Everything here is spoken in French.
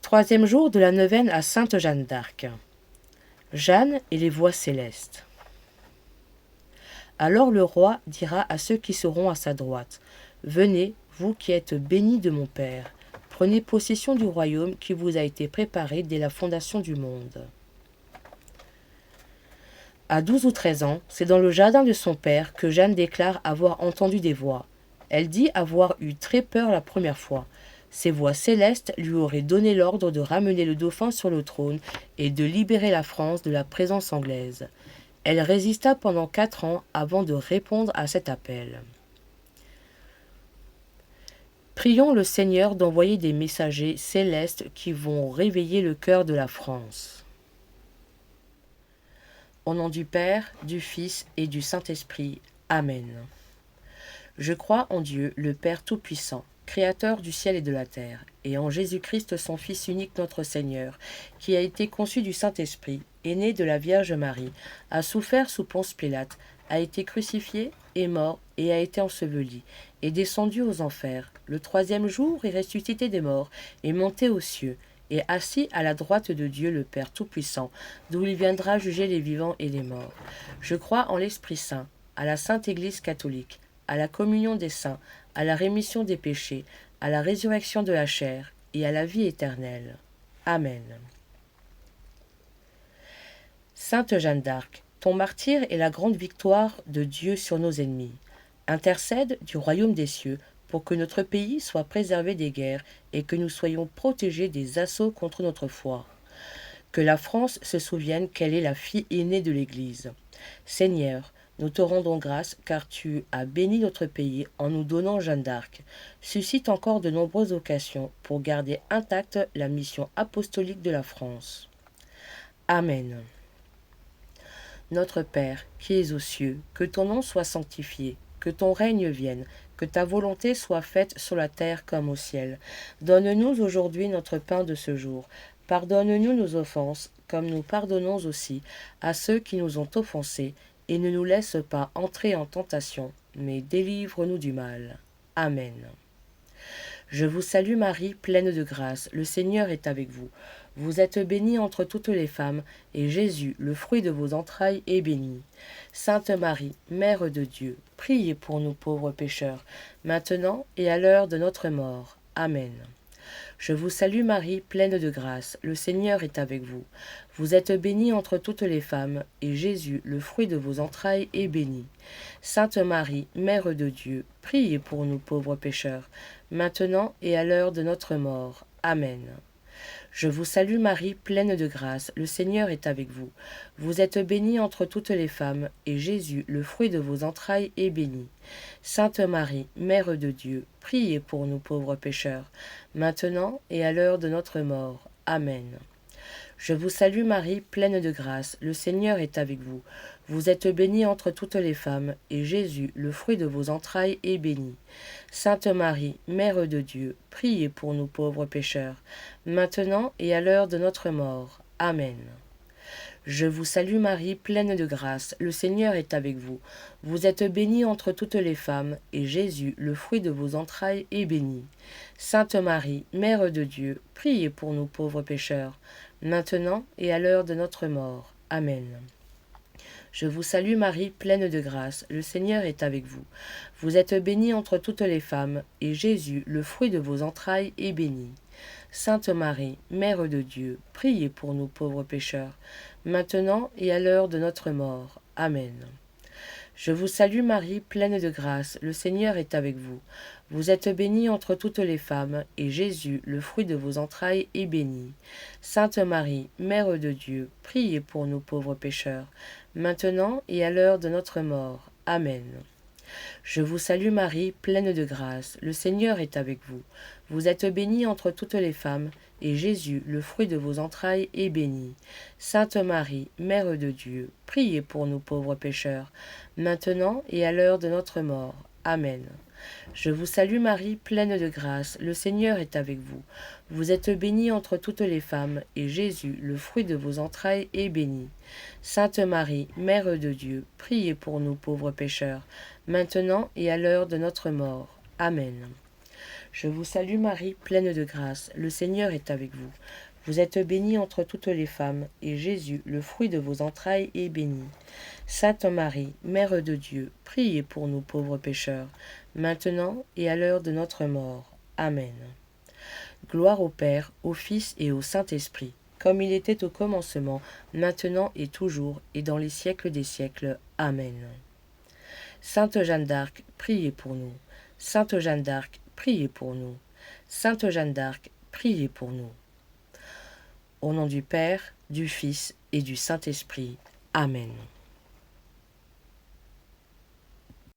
Troisième jour de la neuvaine à Sainte Jeanne d'Arc. Jeanne et les voix célestes. Alors le roi dira à ceux qui seront à sa droite, « Venez, vous qui êtes bénis de mon Père, prenez possession du royaume qui vous a été préparé dès la fondation du monde. » À 12 ou 13 ans, c'est dans le jardin de son père que Jeanne déclare avoir entendu des voix. Elle dit avoir eu très peur la première fois. Ces voix célestes lui auraient donné l'ordre de ramener le dauphin sur le trône et de libérer la France de la présence anglaise. Elle résista pendant 4 ans avant de répondre à cet appel. Prions le Seigneur d'envoyer des messagers célestes qui vont réveiller le cœur de la France. Au nom du Père, du Fils et du Saint-Esprit. Amen. Je crois en Dieu, le Père Tout-Puissant, Créateur du ciel et de la terre, et en Jésus-Christ, son Fils unique notre Seigneur, qui a été conçu du Saint-Esprit, est né de la Vierge Marie, a souffert sous Ponce Pilate, a été crucifié, est mort et a été enseveli, est descendu aux enfers, le troisième jour est ressuscité des morts, est monté aux cieux, et assis à la droite de Dieu le Père Tout-Puissant, d'où il viendra juger les vivants et les morts. Je crois en l'Esprit Saint, à la Sainte Église catholique, à la communion des saints, à la rémission des péchés, à la résurrection de la chair et à la vie éternelle. Amen. Sainte Jeanne d'Arc, ton martyre est la grande victoire de Dieu sur nos ennemis. Intercède du royaume des cieux pour que notre pays soit préservé des guerres et que nous soyons protégés des assauts contre notre foi. Que la France se souvienne qu'elle est la fille aînée de l'Église. Seigneur, nous te rendons grâce car tu as béni notre pays en nous donnant Jeanne d'Arc. Suscite encore de nombreuses occasions pour garder intacte la mission apostolique de la France. Amen. Notre Père, qui es aux cieux, que ton nom soit sanctifié, que ton règne vienne, que ta volonté soit faite sur la terre comme au ciel. Donne-nous aujourd'hui notre pain de ce jour. Pardonne-nous nos offenses, comme nous pardonnons aussi à ceux qui nous ont offensés, et ne nous laisse pas entrer en tentation, mais délivre-nous du mal. Amen. Je vous salue Marie, pleine de grâce, le Seigneur est avec vous. Vous êtes bénie entre toutes les femmes, et Jésus, le fruit de vos entrailles, est béni. Sainte Marie, Mère de Dieu, priez pour nous pauvres pécheurs, maintenant et à l'heure de notre mort. Amen. Je vous salue Marie, pleine de grâce, le Seigneur est avec vous. Vous êtes bénie entre toutes les femmes, et Jésus, le fruit de vos entrailles, est béni. Sainte Marie, Mère de Dieu, priez pour nous pauvres pécheurs, maintenant et à l'heure de notre mort. Amen. Je vous salue Marie, pleine de grâce, le Seigneur est avec vous. Vous êtes bénie entre toutes les femmes, et Jésus, le fruit de vos entrailles, est béni. Sainte Marie, Mère de Dieu, priez pour nous pauvres pécheurs, maintenant et à l'heure de notre mort. Amen. Je vous salue Marie, pleine de grâce, le Seigneur est avec vous. Vous êtes bénie entre toutes les femmes, et Jésus, le fruit de vos entrailles, est béni. Sainte Marie, Mère de Dieu, priez pour nous pauvres pécheurs, maintenant et à l'heure de notre mort. Amen. Je vous salue Marie, pleine de grâce, le Seigneur est avec vous. Vous êtes bénie entre toutes les femmes, et Jésus, le fruit de vos entrailles, est béni. Sainte Marie, Mère de Dieu, priez pour nous pauvres pécheurs, maintenant et à l'heure de notre mort. Amen. Je vous salue Marie, pleine de grâce, le Seigneur est avec vous. Vous êtes bénie entre toutes les femmes, et Jésus, le fruit de vos entrailles, est béni. Sainte Marie, Mère de Dieu, priez pour nous pauvres pécheurs, maintenant et à l'heure de notre mort. Amen. Je vous salue Marie, pleine de grâce, le Seigneur est avec vous. Vous êtes bénie entre toutes les femmes, et Jésus, le fruit de vos entrailles, est béni. Sainte Marie, Mère de Dieu, priez pour nous pauvres pécheurs, maintenant et à l'heure de notre mort. Amen. Je vous salue Marie, pleine de grâce, le Seigneur est avec vous. Vous êtes bénie entre toutes les femmes, et Jésus, le fruit de vos entrailles, est béni. Sainte Marie, Mère de Dieu, priez pour nous pauvres pécheurs, maintenant et à l'heure de notre mort. Amen. Je vous salue Marie, pleine de grâce, le Seigneur est avec vous. Vous êtes bénie entre toutes les femmes, et Jésus, le fruit de vos entrailles, est béni. Sainte Marie, Mère de Dieu, priez pour nous pauvres pécheurs, maintenant et à l'heure de notre mort. Amen. Je vous salue Marie, pleine de grâce, le Seigneur est avec vous. Vous êtes bénie entre toutes les femmes, et Jésus, le fruit de vos entrailles, est béni. Sainte Marie, Mère de Dieu, priez pour nous pauvres pécheurs, maintenant et à l'heure de notre mort. Amen. Gloire au Père, au Fils et au Saint-Esprit, comme il était au commencement, maintenant et toujours, et dans les siècles des siècles. Amen. Sainte Jeanne d'Arc, priez pour nous. Sainte Jeanne d'Arc, priez pour nous. Sainte Jeanne d'Arc, priez pour nous. Au nom du Père, du Fils et du Saint-Esprit. Amen.